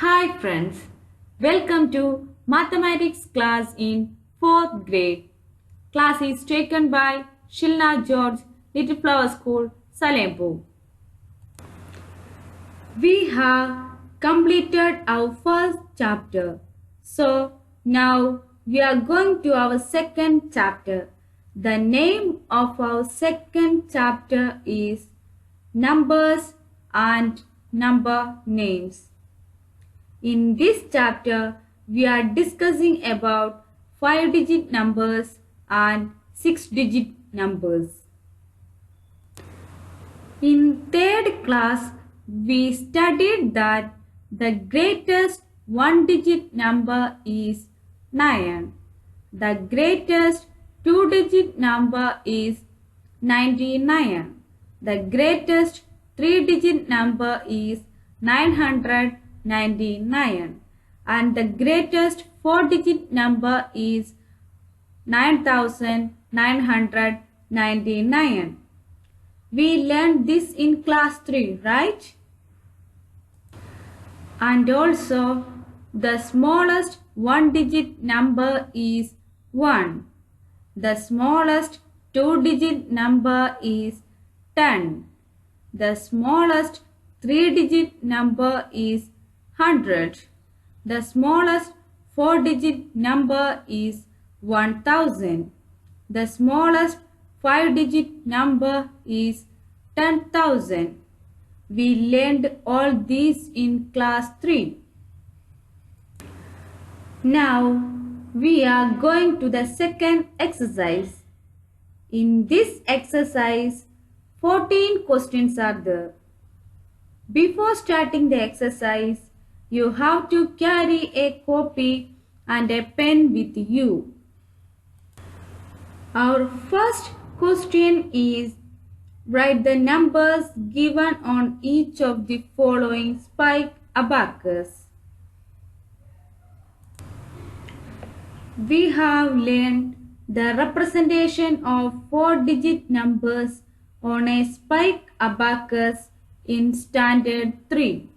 Hi friends, welcome to mathematics class in 4th grade. Class is taken by Shilna George, Little Flower School, Salempur. We have completed our first chapter. So now we are going to our second chapter. The name of our second chapter is Numbers and Number Names. In this chapter, we are discussing about 5-digit numbers and 6-digit numbers. In third class, we studied that the greatest one-digit number is 9. The greatest two-digit number is 99. The greatest three-digit number is 999. And the greatest four-digit number is 9999. We learned this in class 3, right? And also, the smallest one-digit number is 1. The smallest two-digit number is 10. The smallest three-digit number is 100. The smallest four-digit number is 1000. The smallest five-digit number is 10,000. We learned all these in class 3. Now we are going to the second exercise. In this exercise, 14 questions are there. Before starting the exercise, you have to carry a copy and a pen with you. Our first question is, write the numbers given on each of the following spike abacus. We have learned the representation of 4-digit numbers on a spike abacus in Standard 3.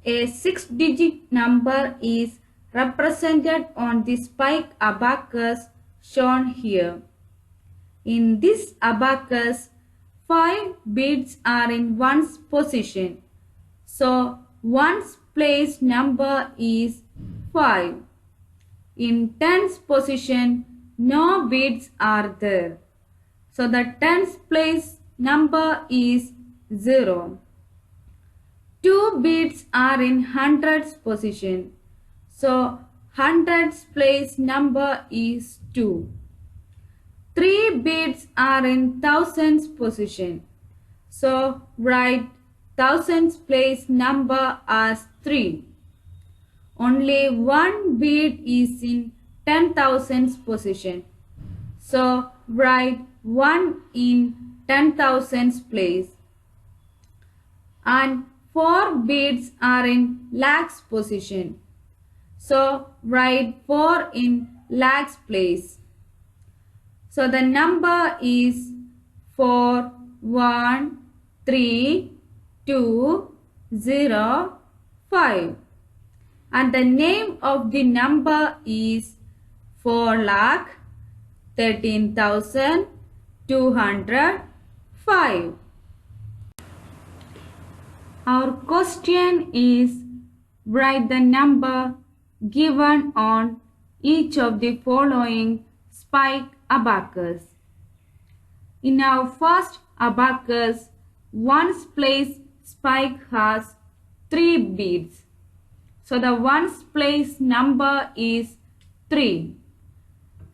A 6-digit number is represented on the spike abacus shown here. In this abacus, 5 beads are in one's position. So, one's place number is 5. In tens position, no beads are there. So, the tens place number is 0. 2 beads are in hundreds position. So, hundreds place number is 2. 3 beads are in thousands position. So, write thousands place number as 3. Only 1 bead is in 10,000s position. So, write 1 in 10,000s place. And 4 beads are in lakhs position. So, write 4 in lakhs place. So, the number is 4, 1, 3, 2, 0, 5. And the name of the number is 4,13,205. Our question is, write the number given on each of the following spike abacus. In our first abacus, ones place spike has 3 beads. So the ones place number is 3.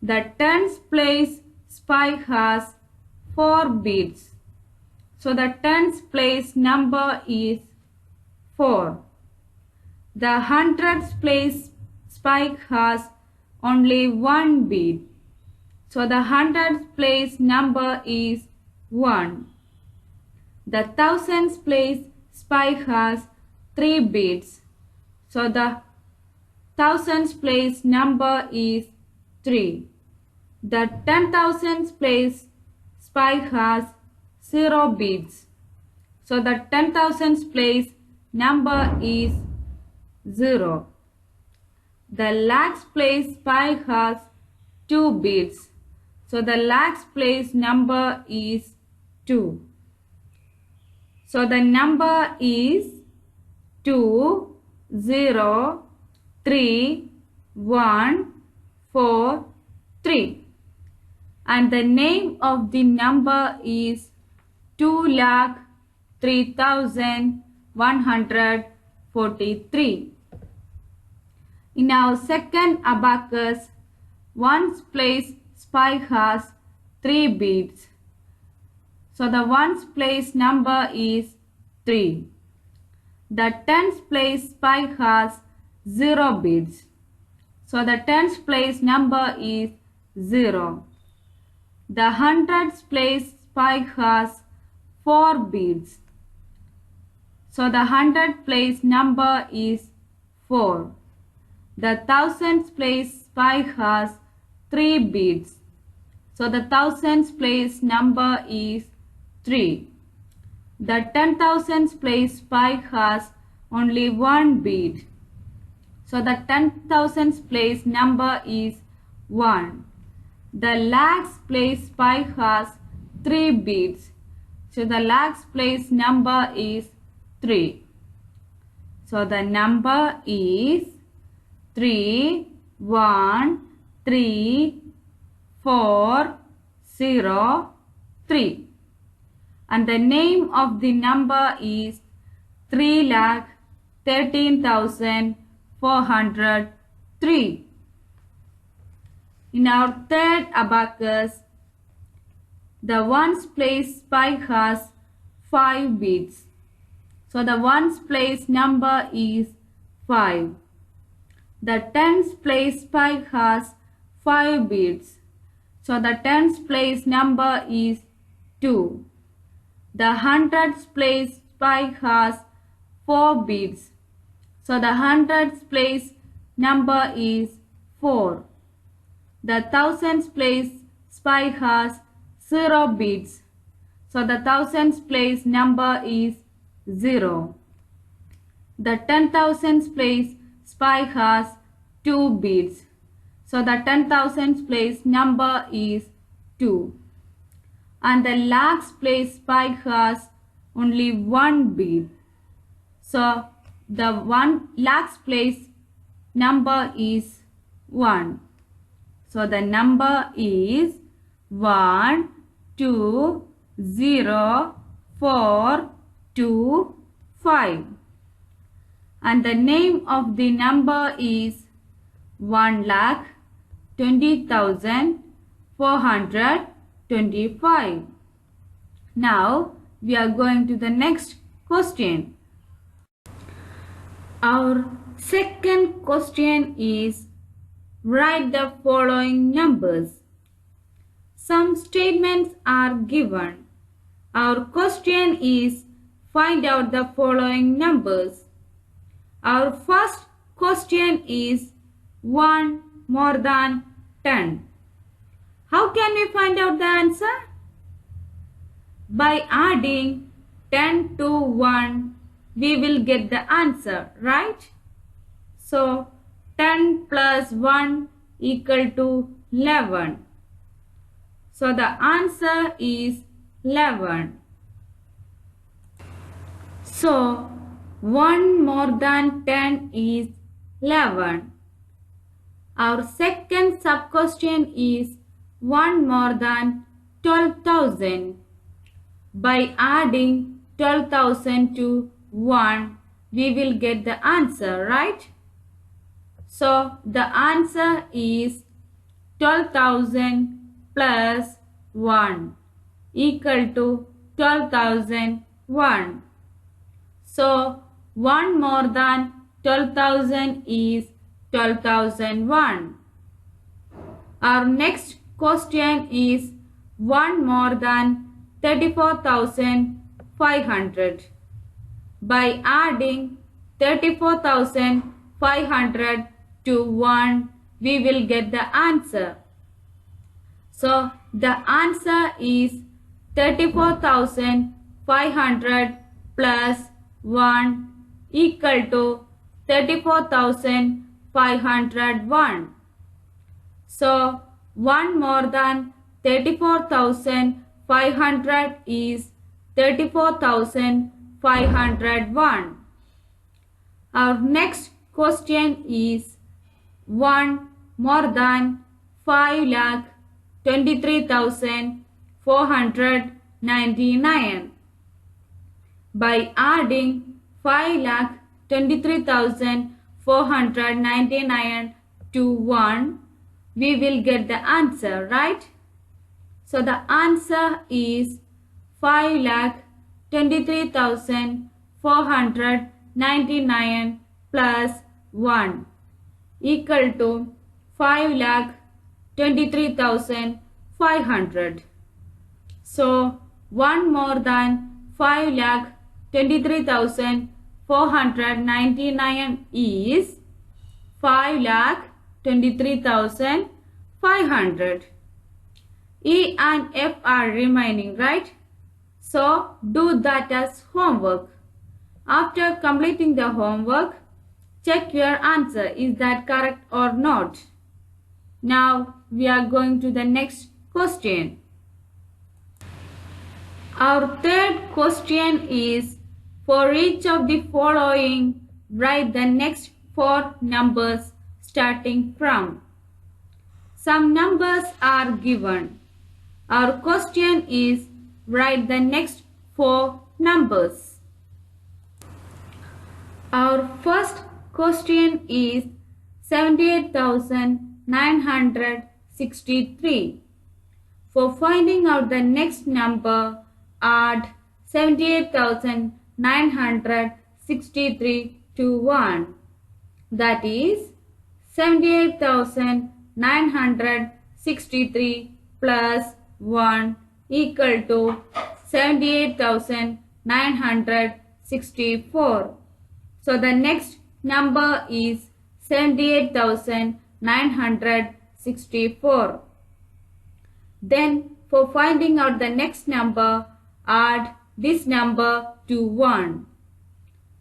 The tens place spike has 4 beads. So the tens place number is 4. The hundreds place spike has only 1 bead. So the hundreds place number is 1. The thousands place spike has 3 beads. So the thousands place number is 3. The 10,000s place spike has 0 beads. So the 10,000s place number is 0. The lakhs place pi has 2 bits. So the lakhs place number is 2. So the number is 2, 0, 3, 1, 4, 3. And the name of the number is 2,03,143. In our second abacus, ones place pi has 3 bits. So the ones place number is 3. The tens place pi has 0 bits. So the tens place number is 0. The hundreds place pi has 4 bits. So the hundred place number is 4. The thousands place pi has 3 bits. So the thousands place number is 3. The 10,000s place pi has only 1 bit. So the 10,000s place number is 1. The lakhs place pi has 3 bits. So the lakhs place number is 3. So the number is 3, 1, 3, 4, 0, 3. And the name of the number is 3,13,403. In our third abacus, the ones place pi has 5 bits. So the ones place number is 5. The tens place pi has 5 bits. So the tens place number is 2. The hundreds place pi has 4 bits. So the hundreds place number is 4. The thousands place pi has 0 bits. So the thousands place number is 0. The 10,000s place pi has 2 bits. So the 10,000s place number is 2. And the lakhs place pi has only 1 bit. So the 1 lakhs place number is 1. So the number is 1, 2, 0, 4, 2, 5. And the name of the number is 1,20,425. Now we are going to the next question. Our second question is, write the following numbers. Some statements are given. Our question is, find out the following numbers. Our first question is 1 more than 10. How can we find out the answer? By adding 10 to 1, we will get the answer, right? So 10 plus 1 equal to 11. So the answer is 11. So 1 more than 10 is 11. Our second sub-question is 1 more than 12,000. By adding 12,000 to 1, we will get the answer, right? So the answer is 12,000 plus 1 equal to 12,001. So 1 more than 12,000 is 12,001. Our next question is 1 more than 34,500. By adding 34,500 to 1, we will get the answer. So the answer is 34,500 plus 1 equal to 34,501. So 1 more than 34,500 is 34,501. Our next question is 1 more than 5,23,499. By adding 5,23,499 to 1, we will get the answer, right? So the answer is 5,23,499 plus 1 equal to 5,23,500. So 1 more than 5,23,499 is 5,23,500. E and F are remaining, right? So do that as homework. After completing the homework, check your answer. Is that correct or not? Now we are going to the next question. Our third question is, for each of the following, write the next 4 numbers starting from. Some numbers are given. Our question is, write the next 4 numbers. Our first question is 78,963. For finding out the next number, add 78,963 to 1. That is 78,963 plus 1 equal to 78,964. So the next number is 78,964. Then for finding out the next number, add this number to 1.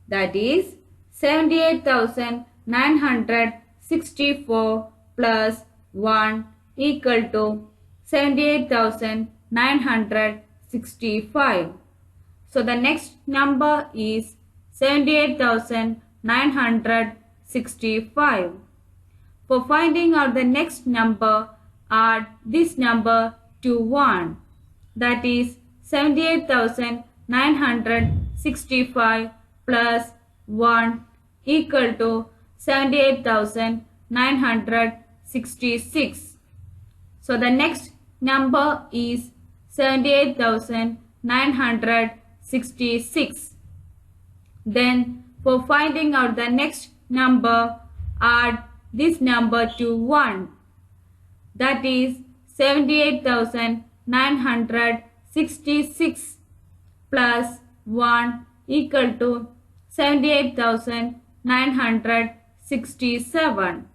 That is 78,964 plus 1 equal to 78,965. So the next number is 78,965. For finding out the next number, add this number to 1. That is 78,965 plus 1 equal to 78,966. So the next number is 78,966. Then for finding out the next number, add this number to 1. That is 78,966 plus 1 equal to 78,967.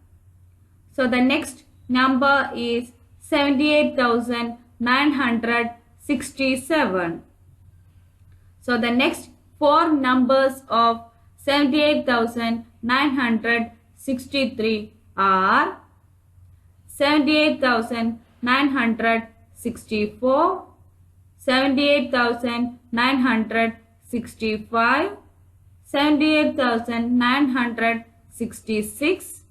So the next number is 78,967. So the next 4 numbers of 78,963 are 78,964, 78,965, 78,966,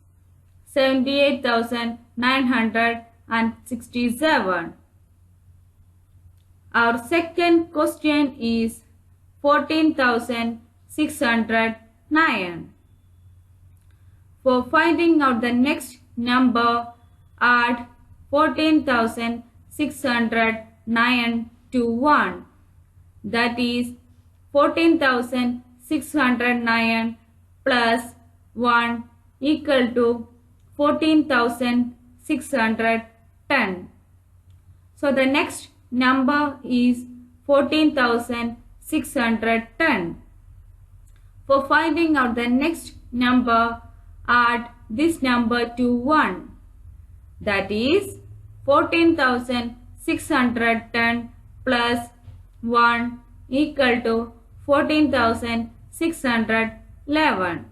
78,967. Our second question is 14,609. For finding out the next number, add 14,609 to 1. That is 14,609 plus 1 equal to 14,610. So the next number is 14,610. For finding out the next number, add this number to 1. That is 14,610 plus 1 equal to 14,611.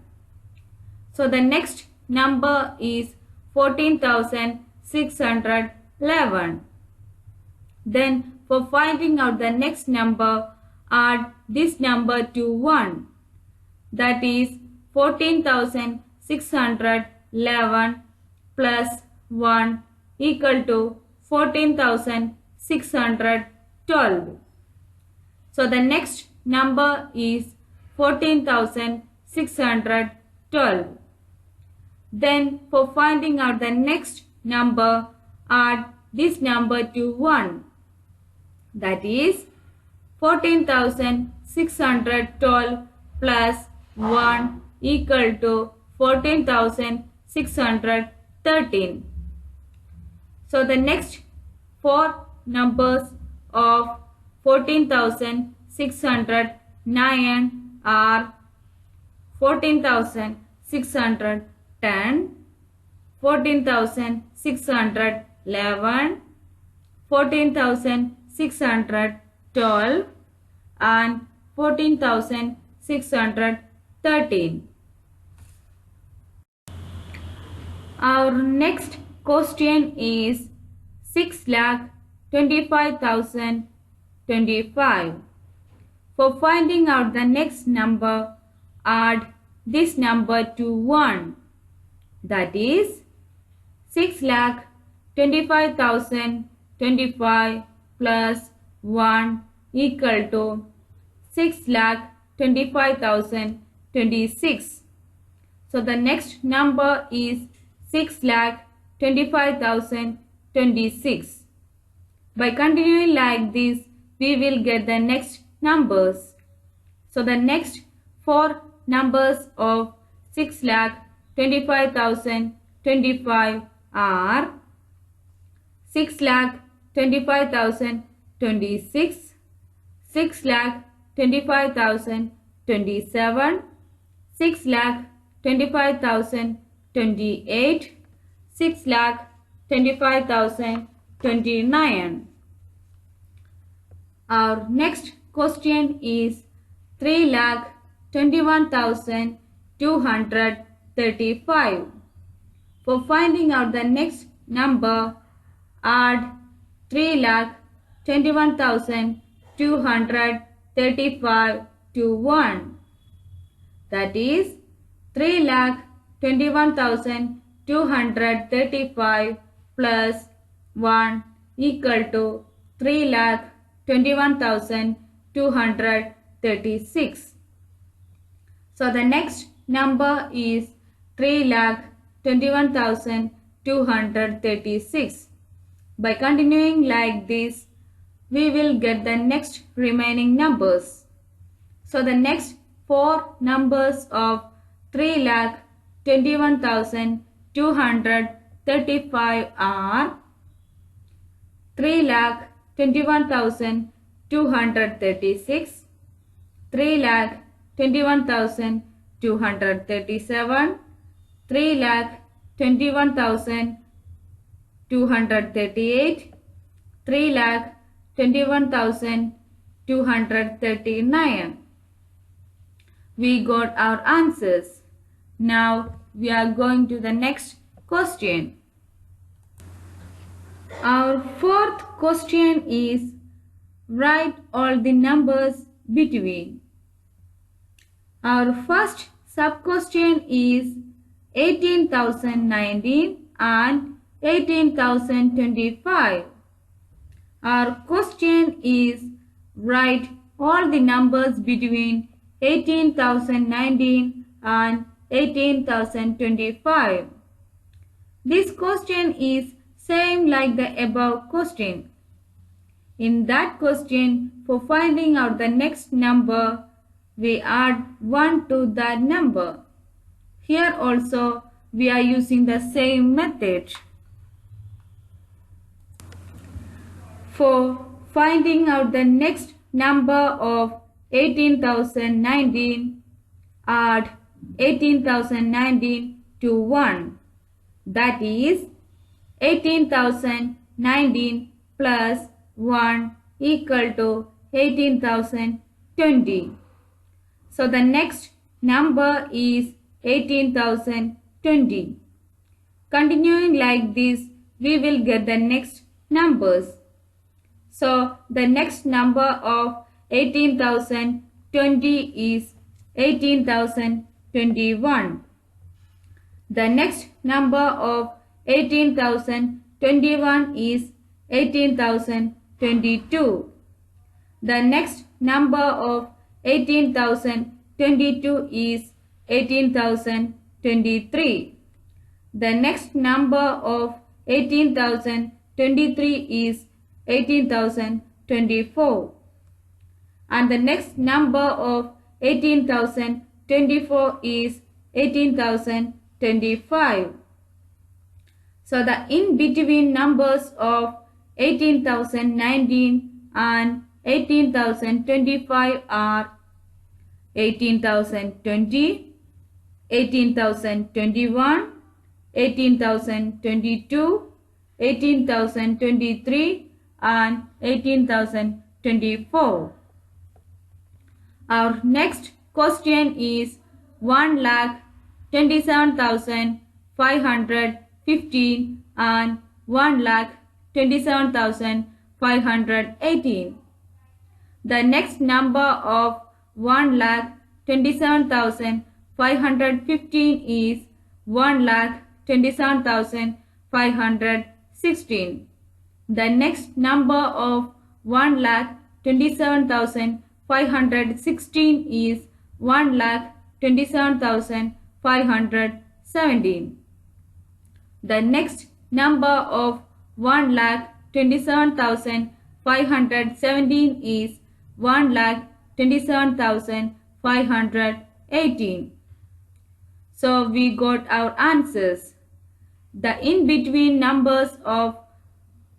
So the next number is 14,611. Then for finding out the next number, add this number to 1. That is 14,611 plus 1 equal to 14,612. So the next number is 14,612. Then for finding out the next number, add this number to 1. That is 14,612 plus 1 equal to 14,613. So the next four numbers of 14,609 are 14,610, 14,611, 14,612 and 14,613. Our next question is 6,25,025. For finding out the next number, add this number to 1. That is 6,25,025 plus 1 equal to 6,25,026. So the next number is 6,25,026. By continuing like this, we will get the next numbers. So the next four numbers of 6,25,025 are 6,25,026, 6,25,027, 6,25,028, 6,25,029. Our next question is 3,21,235. For finding out the next number, add 3,21,235 to 1. That is 3,21,235 plus 1 equal to 3,21,236. So the next number is 3,21,236. By continuing like this, we will get the next remaining numbers. So the next four numbers of 3,21,235 are 3,21,236, 3,21,237, 3,21,238, 3,21,239. We got our answers. Now we are going to the next question. Our fourth question is write all the numbers between. Our first sub-question is 18,019 and 18,025. Our question is write all the numbers between 18,019 and 18,025. This question is same like the above question. In that question, for finding out the next number, we add 1 to that number. Here also, we are using the same method. For finding out the next number of 18,019, add 18,019 to 1. That is 18,019 plus 1 equal to 18,020. So the next number is 18,020. Continuing like this, we will get the next numbers. So the next number of 18,020 is 18,021. The next number of 18,021 is 18,022. The next number of 18,022 is 18,023. The next number of 18,023 is 18,024. And the next number of 18,024 is 18,025. So the in-between numbers of 18,019 and 18,025 are 18,020, 18,021, 18,022, 18,023 and 18,024. Our next question is 1,27,515 and 1,27,518. The next number of 1,27,515 is 1,27,516. The next number of 1,27,516 is 1,27,517. The next number of 1,27,517 is 1,27,518. So we got our answers. The in-between numbers of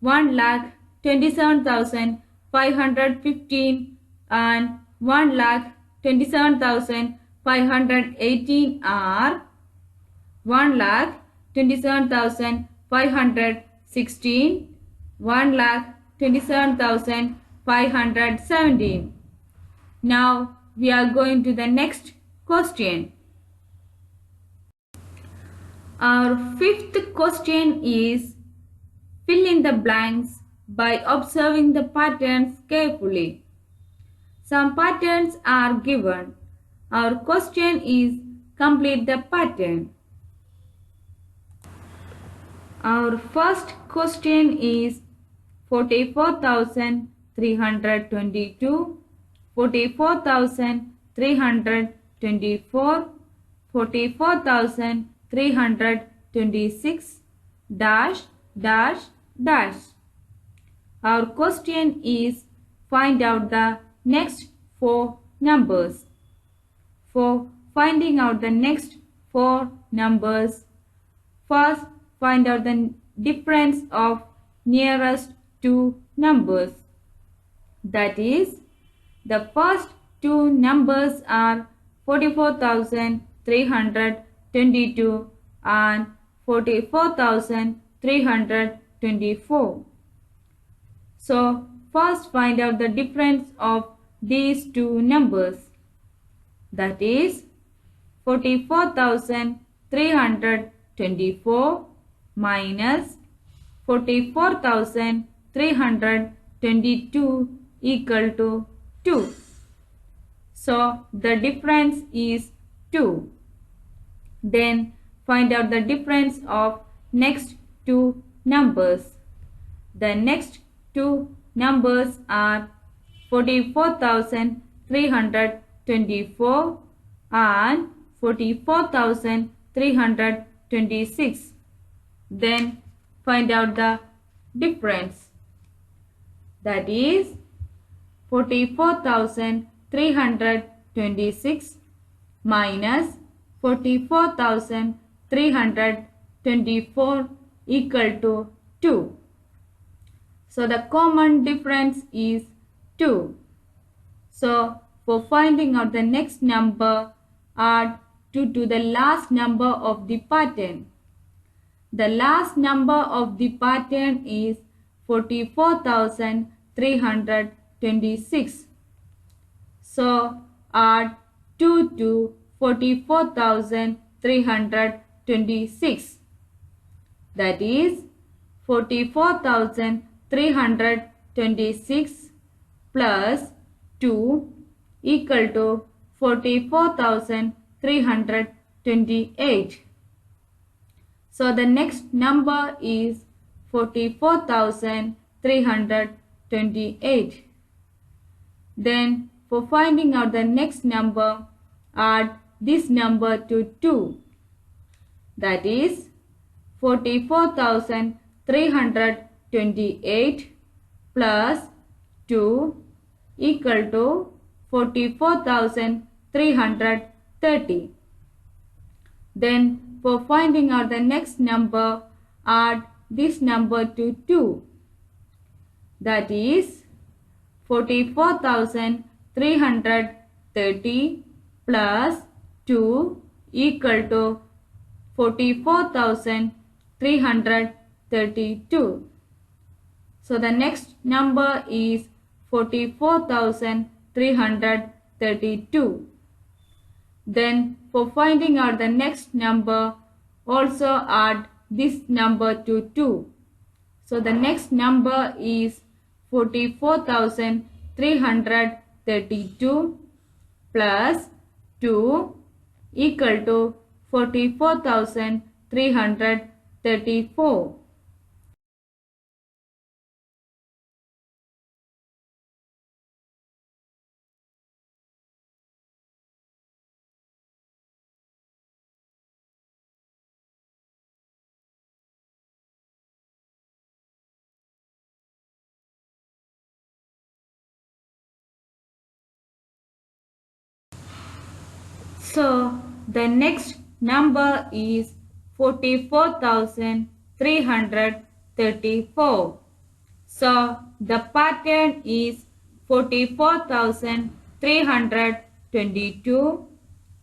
1,27,515 and 1,27,518 are 1,27,516, 1,27,517. Now we are going to the next question. Our fifth question is fill in the blanks by observing the patterns carefully. Some patterns are given. Our question is complete the pattern. Our first question is 44,322, 44,324, 44,326, dash, dash, dash. Our question is find out the next four numbers. For finding out the next four numbers, first find out the difference of nearest two numbers. That is, the first two numbers are 44,322 and 44,324. So first find out the difference of these two numbers. That is 44,324 minus 44,322 equal to 2. So the difference is 2. Then find out the difference of next two numbers. The next two numbers are 44,324 and 44,326. Then find out the difference. That is 44,326 minus 44,324 equal to 2. So the common difference is 2. So for finding out the next number, add 2 to the last number of the pattern. The last number of the pattern is 44,326. So add 2 to 44,326 44,326. That is 44,326 plus 2 equal to 44,328. So the next number is 44,328. Then for finding out the next number, add this number to 2. That is 44,328 plus 2 equal to 44,330. Then for finding out the next number, add this number to 2. That is 44,330 plus 2 equal to 44,332. So the next number is 44,332. Then for finding out the next number, also add this number to 2. So the next number is 44,332 plus 2 equal to 44,334. So the next number is 44,334. So the pattern is 44,322,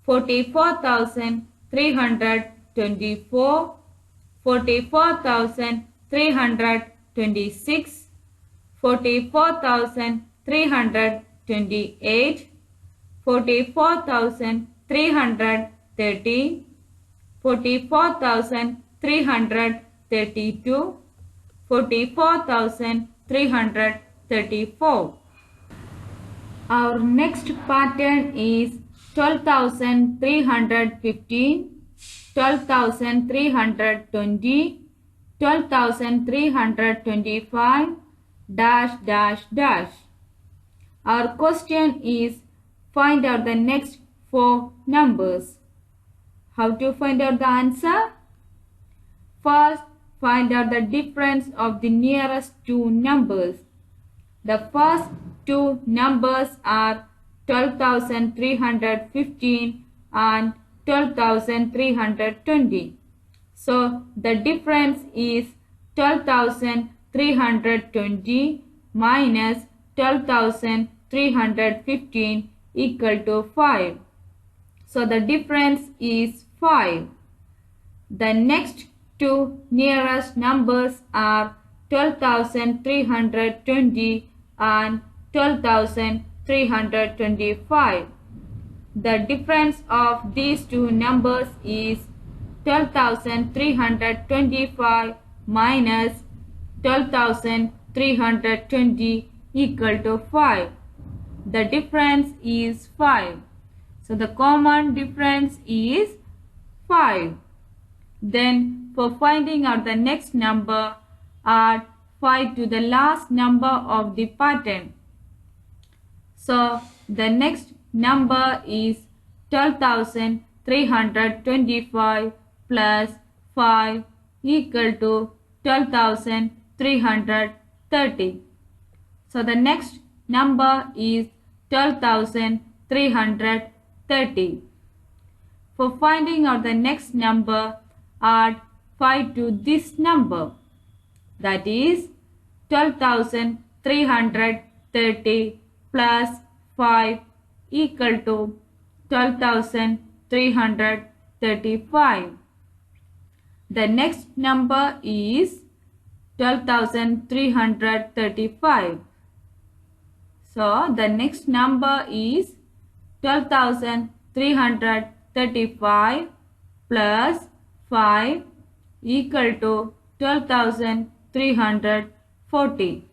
44,324, 44,326, 44,328, 44,330, 44,332, 44,334. Our next pattern is 12,315, 12,320, 12,325, dash dash dash. Our question is find out the next 4 numbers. How to find out the answer? First, find out the difference of the nearest 2 numbers. The first 2 numbers are 12,315 and 12,320. So the difference is 12,320 minus 12,315 equal to 5. So the difference is 5. The next 2 nearest numbers are 12,320 and 12,325. The difference of these 2 numbers is 12,325 minus 12,320 equal to 5. The difference is 5. So the common difference is 5. Then for finding out the next number, add 5 to the last number of the pattern. So the next number is 12,325 plus 5 equal to 12,330. So the next number is 12,330. For finding out the next number, add 5 to this number. That is 12,330 plus 5 equal to 12,335. The next number is 12,335. So the next number is 12,335 plus 5 equal to 12,340.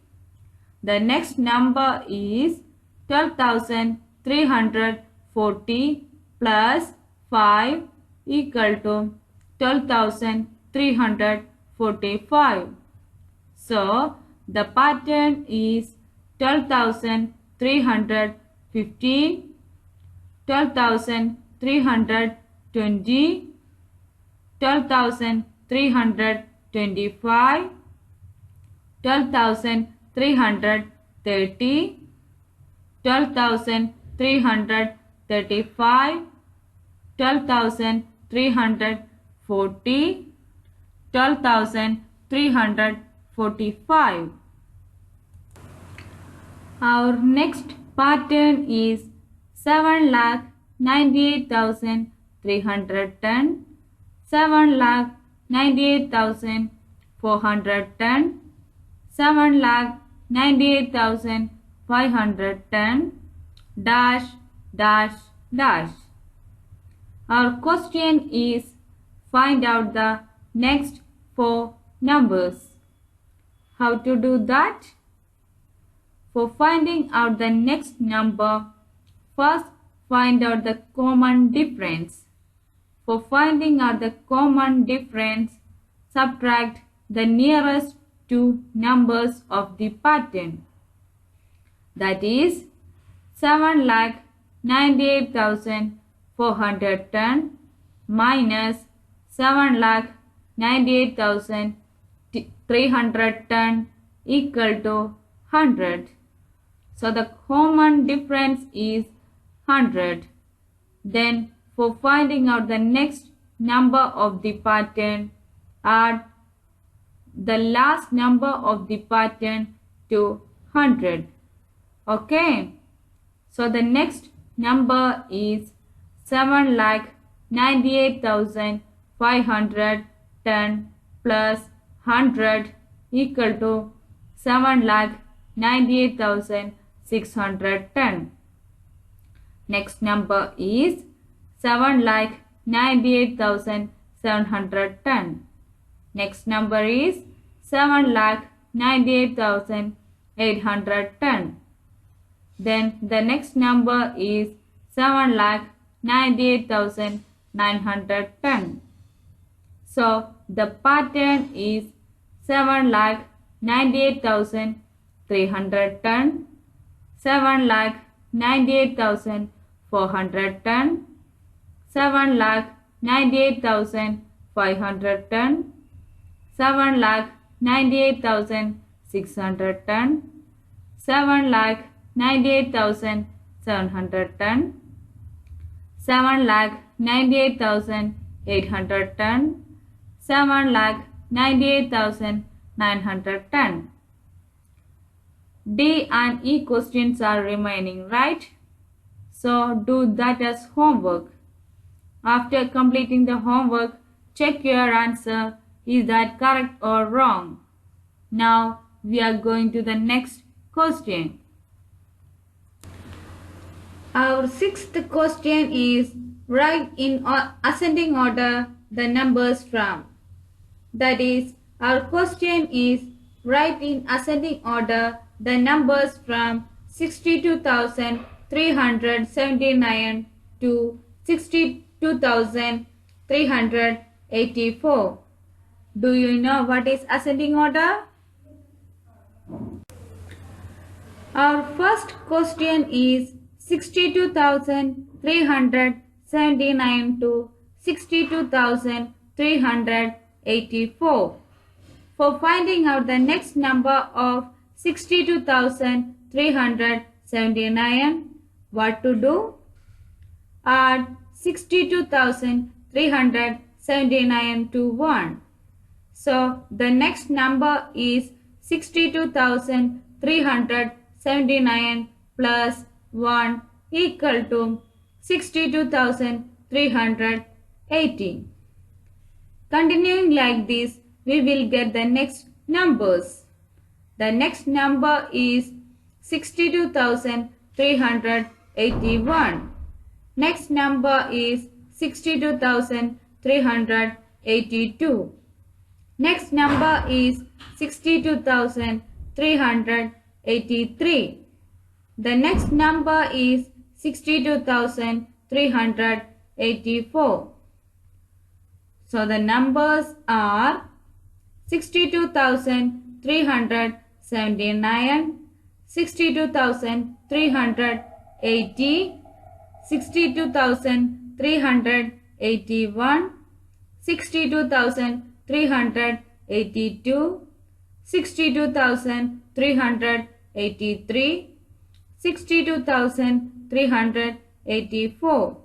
The next number is 12,340 plus 5 equal to 12,345. So, the pattern is 12,315, 12,320, 12,325, 12,330, 12,335, 12,340, 12,345. Our next pattern is 7,98,310, 7,98,410, 7,98,510, dash, dash, dash. Our question is find out the next four numbers. How to do that? For finding out the next number, first find out the common difference. For finding out the common difference, subtract the nearest two numbers of the pattern. That is 7,98,410 minus 7,98,310 equal to 100. So the common difference is 100. Then for finding out the next number of the pattern, add the last number of the pattern to 100. Okay. So the next number is 7,98,510 plus 100 equal to 7,98,610. Next number is 7,98,710. Next number is 7,98,810. Then the next number is 7,98,910. So the pattern is 7,98,310, 7,98,410, 7,98,510, 7,98,610, 7,98,710, 7,98,810, 7,98,910. D and E questions are remaining, right? So do that as homework. After completing the homework, check your answer. Is that correct or wrong? Now we are going to the next question. Our sixth question is write in ascending order the numbers from. That is, our question is write in ascending order the numbers from 62,379 to 62,384. Do you know what is ascending order? Our first question is 62,379 to 62,384. For finding out the next number of 62,379, what to do? Add 62,379 to 1. So the next number is 62,379 plus 1 equal to 62,380. Continuing like this, we will get the next numbers. The next number is 62,381. Next number is 62,382. 62,382. Next number is 62,383. The next number is 62,384. So the numbers are 62,379, 62,380, 62,381, 62,382, 62,383, 62,384.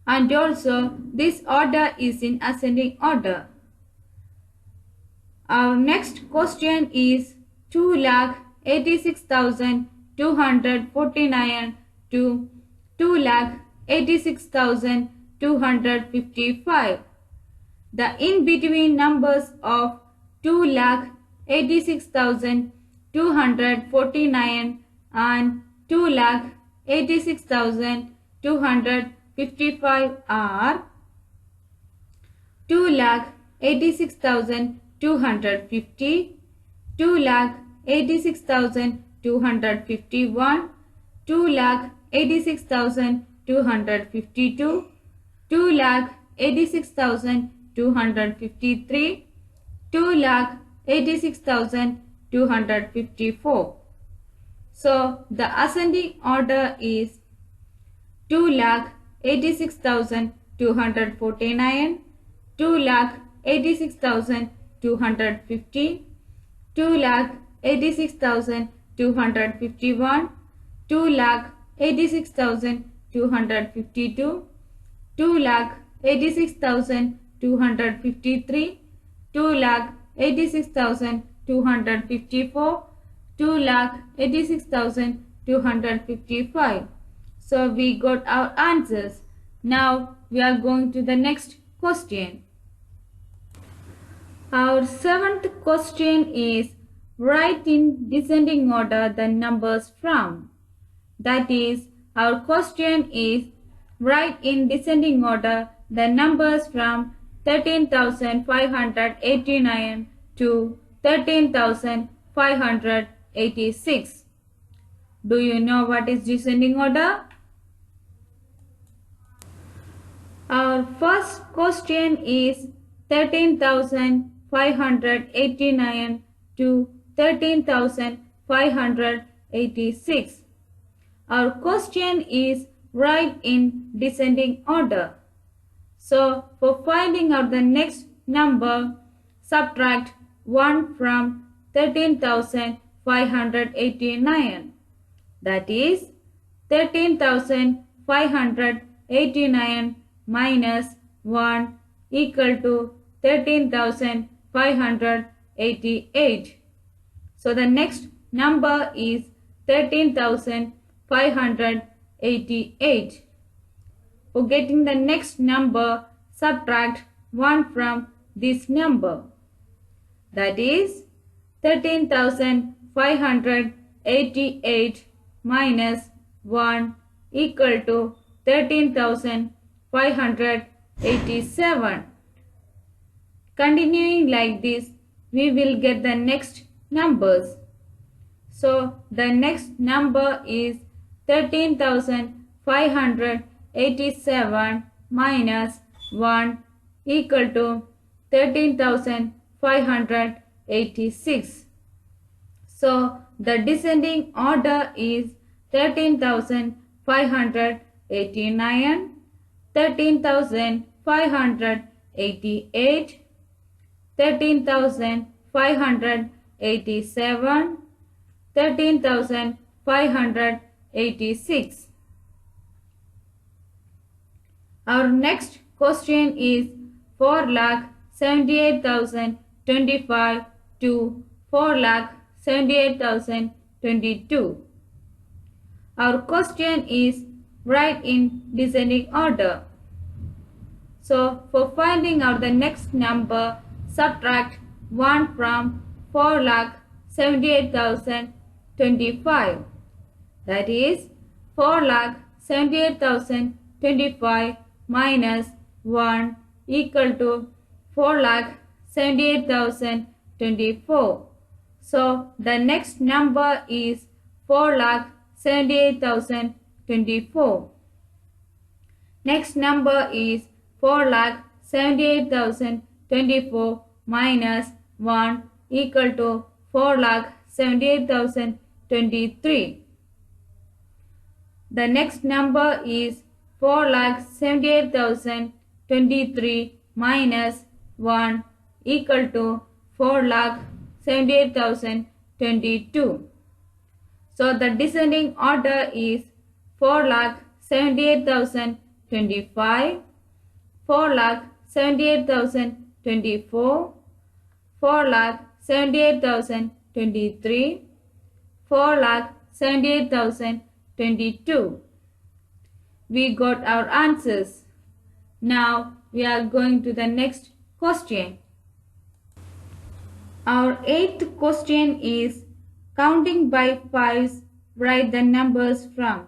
And also this order is in ascending order. Our next question is 2,86,249 to 2,86,255. The in-between numbers of 2,86,249 and 2,86,255 are 2,86,250, 2,86,251, 2,86,252, 2,86,253, 2,86,254. So the ascending order is 2,86,249, 2,86,250, 2,86,251, 2,86,252, 2,86,253, 2,86,254, 2,86,255. So we got our answers. Now we are going to the next question. Our seventh question is write in descending order the numbers from. That is, our question is write in descending order the numbers from 13,589 to 13,586. Do you know what is descending order? Our first question is 13,589 to 13,586. Our question is write in descending order. So for finding out the next number, subtract 1 from 13,589. That is 13,589 minus 1 equal to 13,588. So the next number is 13,588. For getting the next number, subtract 1 from this number. That is 13,588 minus 1 equal to 13,587. Continuing like this, we will get the next numbers. So the next number is 13,587 minus 1 equal to 13,586. So the descending order is 13,589, 13,588, 13,587, 13,586. Our next question is 4,78,025 to 4,78,022. Our question is write in descending order. So for finding out the next number, subtract 1 from 4,78,025. That is 4,78,025 minus 1 equal to 4,78,024. So the next number is 4,78,024. Next number is 4,78,024 minus 1 equal to 4,78,023. The next number is 4,78,023 minus 1 equal to 4,78,022. So the descending order is 4,78,025, 4,78,024, 4,78,023, 4,78,022. We got our answers. Now we are going to the next question. Our eighth question is counting by fives, write the numbers from.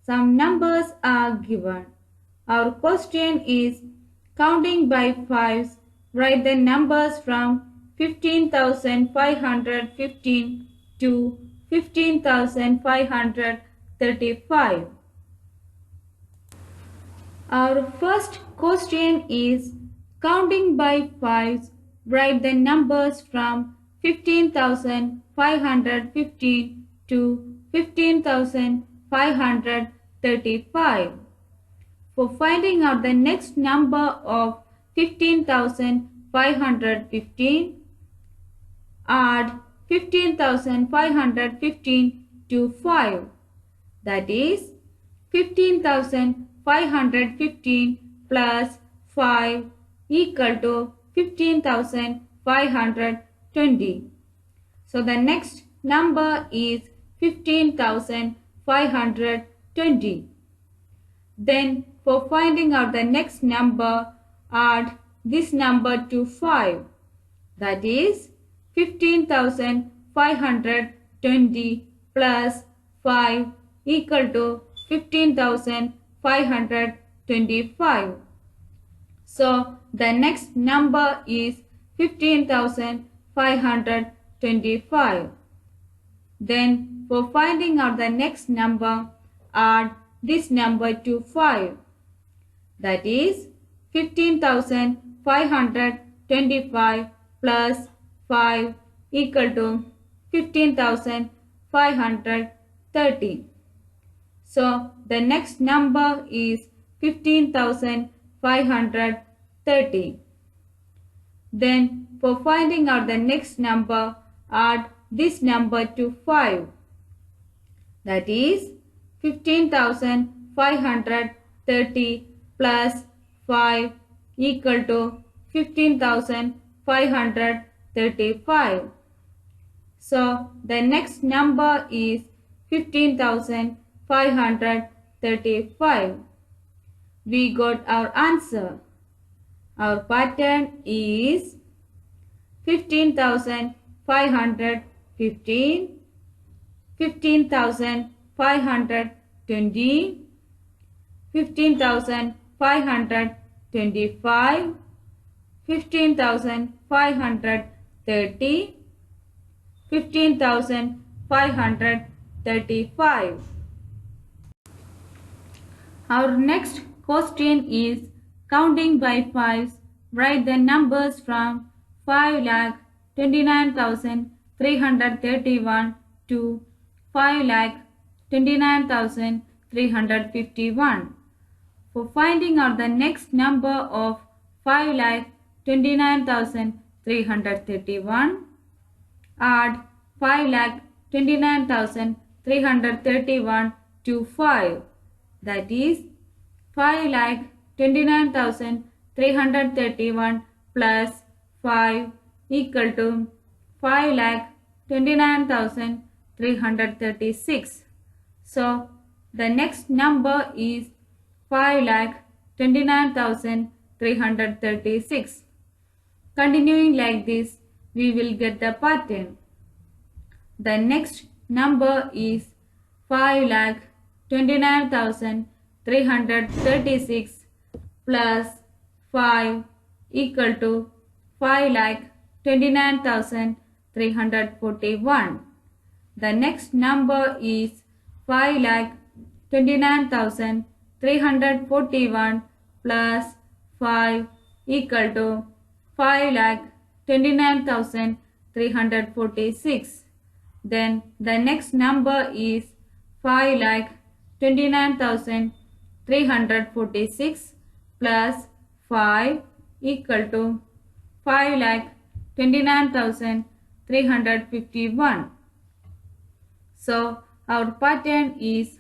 Some numbers are given. Our question is counting by fives, write the numbers from 15,515 to 15,535. Our first question is counting by fives, write the numbers from 15,515 to 15,535. For finding out the next number of 15,515, add 15,515 to 5. That is 15,515 plus 5 equal to 15,520. So the next number is 15,520. Then for finding out the next number, add this number to 5. That is 15,520 plus 5 equal to 15,525. So the next number is 15,525. Then for finding out the next number, add this number to 5. That is 15,525 plus 5 equal to 15,530. So the next number is 15,530. Then for finding out the next number, add this number to 5. That is 15,530 plus 5 equal to 15,535. So the next number is 15,535. We got our answer. Our pattern is 15,515, 15,520, 15,525, 15,530, 15,535. Our next question is counting by fives, write the numbers from 5,29,331 to 5,29,351. For finding out the next number of 5,29,331, add 5,29,331 to 5. That is 5,29,331 plus 5 equal to 5,29,336. So the next number is 5,29,336. Continuing like this, we will get the pattern. The next number is 5,29,336 plus 5 equal to 5,29,341. The next number is 5,29,341 plus 5 equal to 5,29,346. Then the next number is 5,29,346 plus 5 equal to 5,29,351. So our pattern is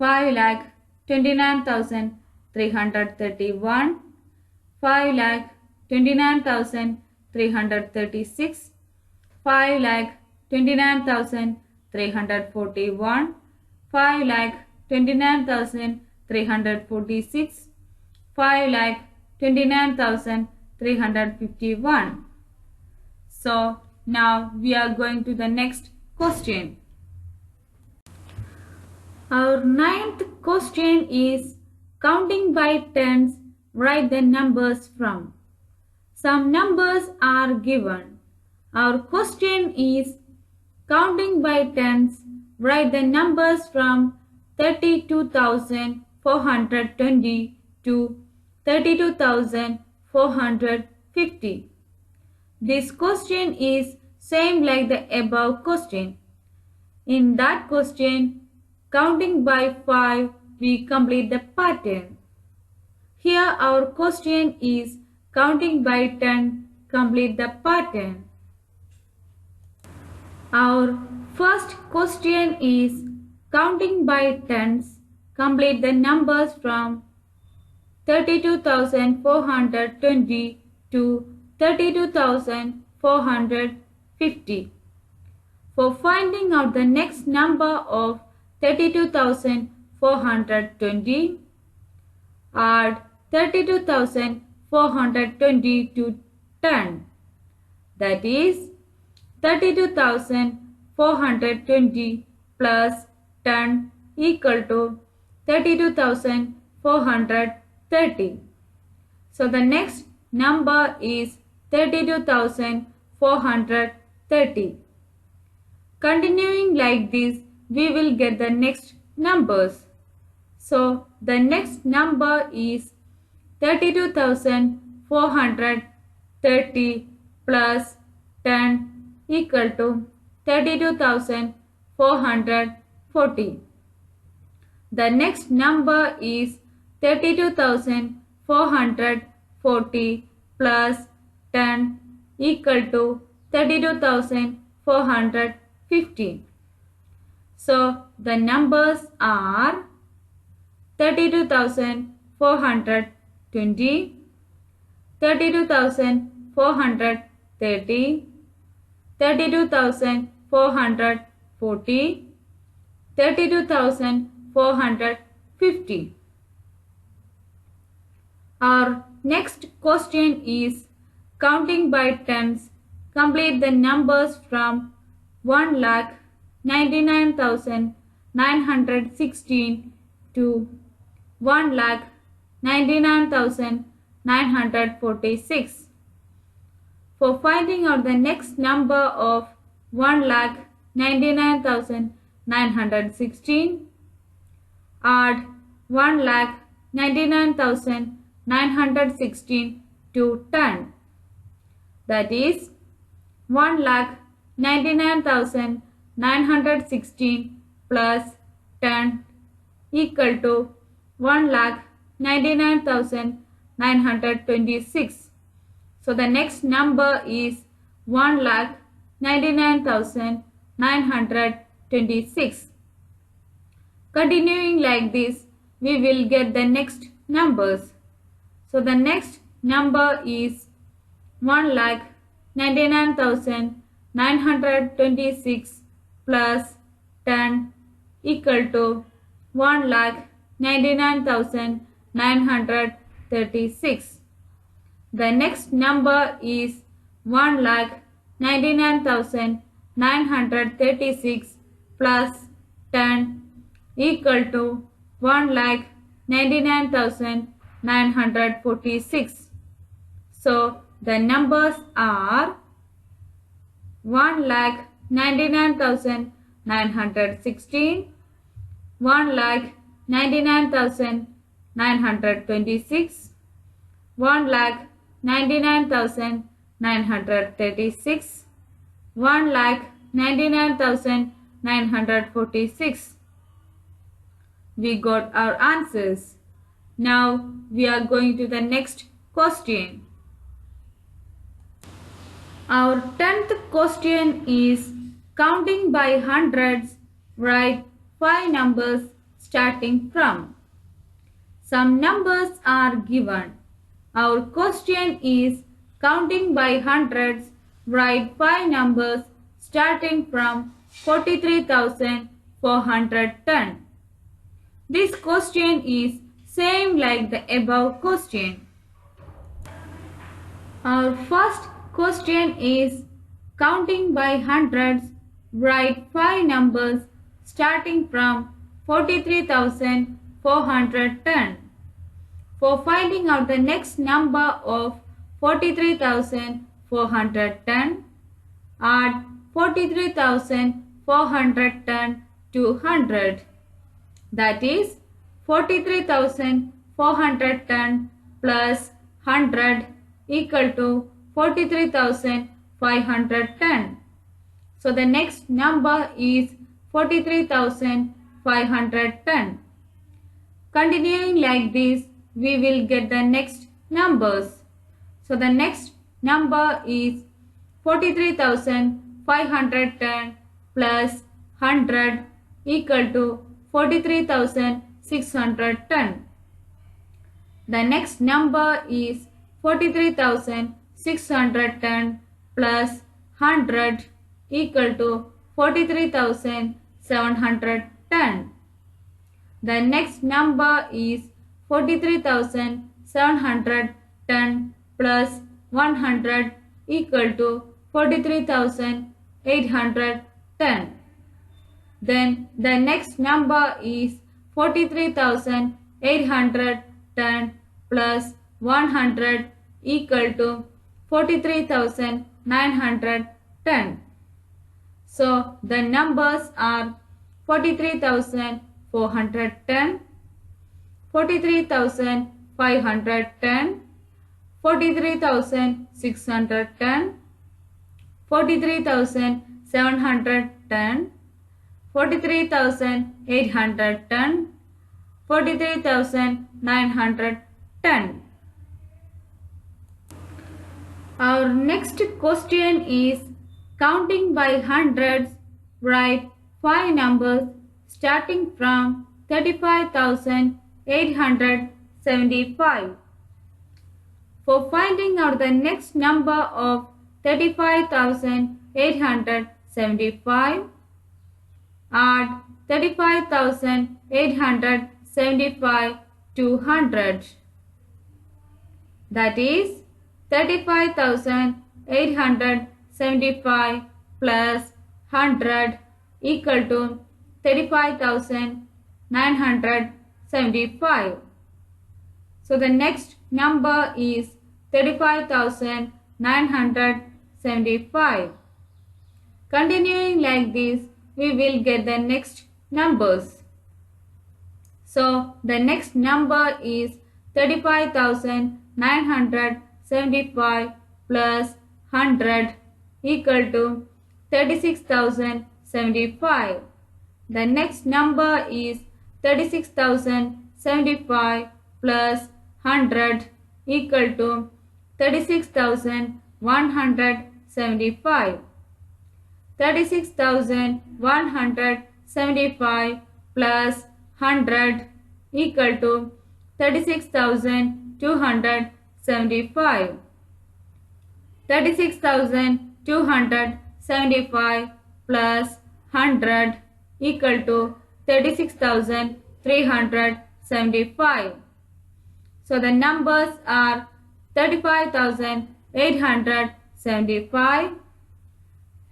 5,29,331, 5,29,336, 5,29,341, 5,29,346, 5,29,351. So now we are going to the next question. Our ninth question is counting by tens, write the numbers from. Some numbers are given. Our question is counting by tens, write the numbers from 32,420 to 32,450. This question is same like the above question. In that question, counting by 5, we complete the pattern. Here our question is counting by 10, complete the pattern. Our first question is counting by tens, complete the numbers from 32,420 to 32,450. For finding out the next number of 32,420, add 32,420 to 10. That is 32,420 plus 10 equal to 32,430. So the next number is 32,430. Continuing like this, we will get the next numbers. So the next number is 32,430 plus 10 equal to 32,440. The next number is 32,440 plus 10 equal to 32,450. So the numbers are 32,420, 32,430, 32,440, 32,450. Our next question is counting by tens, complete the numbers from 1,99,916 to 1,99,946. For finding out the next number of 1,99,916, add 1,99,916 to 10. That is 1,99,916 plus 10 equal to 1,99,926. So the next number is 1,99,926. Continuing like this, we will get the next numbers. So the next number is 1,99,926 plus 10 equal to 1,99,936. The next number is 1,99,936 plus 10 equal to 1,99,936. 946. So the numbers are 1,99,916, 1,99,926, 1,99,936, 1,99,946. We got our answers. Now we are going to the next question. Our 10th question is counting by hundreds. Write 5 numbers starting from. Some numbers are given. Our question is counting by hundreds. Write 5 numbers starting from 43,410. This question is same like the above question. Our first question is counting by hundreds. Write 5 numbers starting from 43,410. For finding out the next number of 43,410, add 43,410 to 100. That is 43,410 plus 100 equal to 43,510. So the next number is 43,510. Continuing like this, we will get the next numbers. So the next number is 43,510 plus 100 equal to 43,610. The next number is 43,610 plus 100 equal to 43,710. The next number is 43,710 plus 100 equal to 43,810. Then the next number is 43,810 plus 100 equal to 43,910. So the numbers are 43,410, 43,510, 43,610, 43,710, 43,810, 43,910. Our next question is counting by hundreds. Write 5 numbers starting from 35,875. For finding out the next number of 35,875, add 35,875 to 100. That is 35,875 plus 100 equal to 35,975. So the next number is 35,975. Continuing like this, we will get the next numbers. So the next number is 35,975 plus 100 equal to 36,075. The next number is 36,075 plus 100 equal to 36,175. 36,175 plus 100 equal to 36,275. 36,275 plus 100 equal to 36,375. So the numbers are 35,875,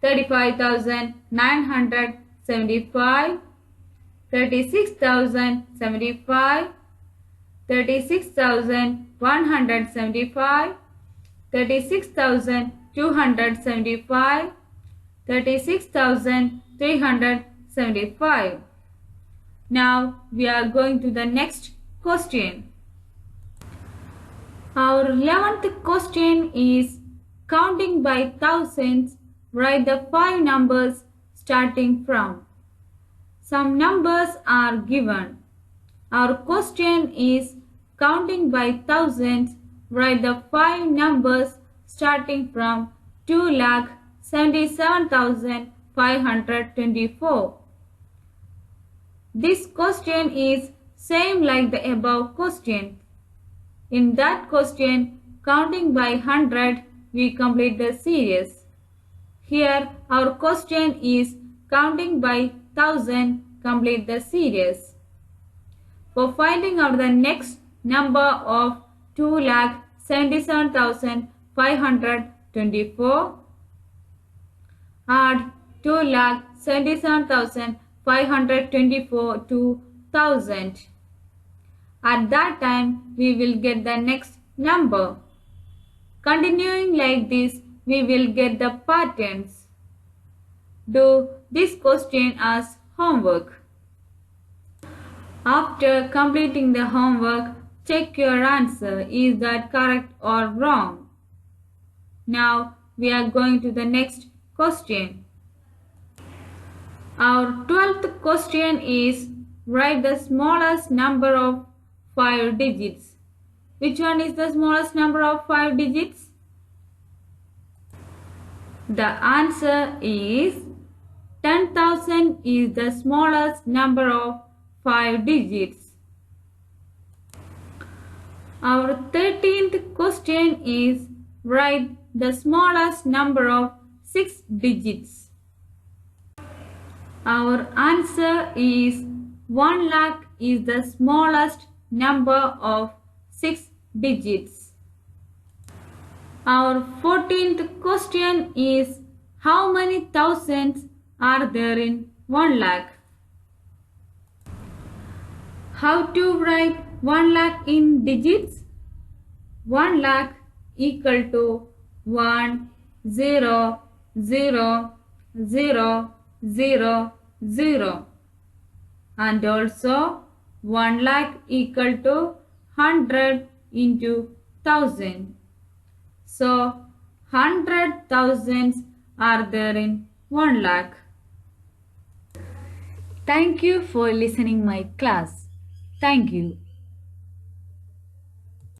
35,975, 36,075, 36,175, 36,275, 36,375. Now we are going to the next question. Our 11th question is counting by thousands. Write the 5 numbers starting from. Some numbers are given. Our question is counting by thousands. Write the 5 numbers starting from 2,77,524. This question is same like the above question. In that question, counting by 100, we complete the series. Here, our question is counting by 1000, complete the series. For finding out the next number of 2,77,524, add 2,77,524 to 1000. At that time, we will get the next number. Continuing like this, we will get the patterns. Do this question as homework. After completing the homework, check your answer. Is that correct or wrong? Now, we are going to the next question. Our 12th question is write the smallest number of 5 digits. Which one is the smallest number of 5 digits? The answer is 10,000 is the smallest number of 5 digits. Our 13th question is write the smallest number of 6 digits. Our answer is 1 lakh is the smallest number of 6 digits. Our 14th question is how many thousands are there in 1 lakh? How to write 1 lakh in digits? 1 lakh equal to 1 0 0 0 0 0, and also 1 lakh equal to 100 into 1000. So 100 thousands are there in 1 lakh. Thank you for listening my class. Thank you.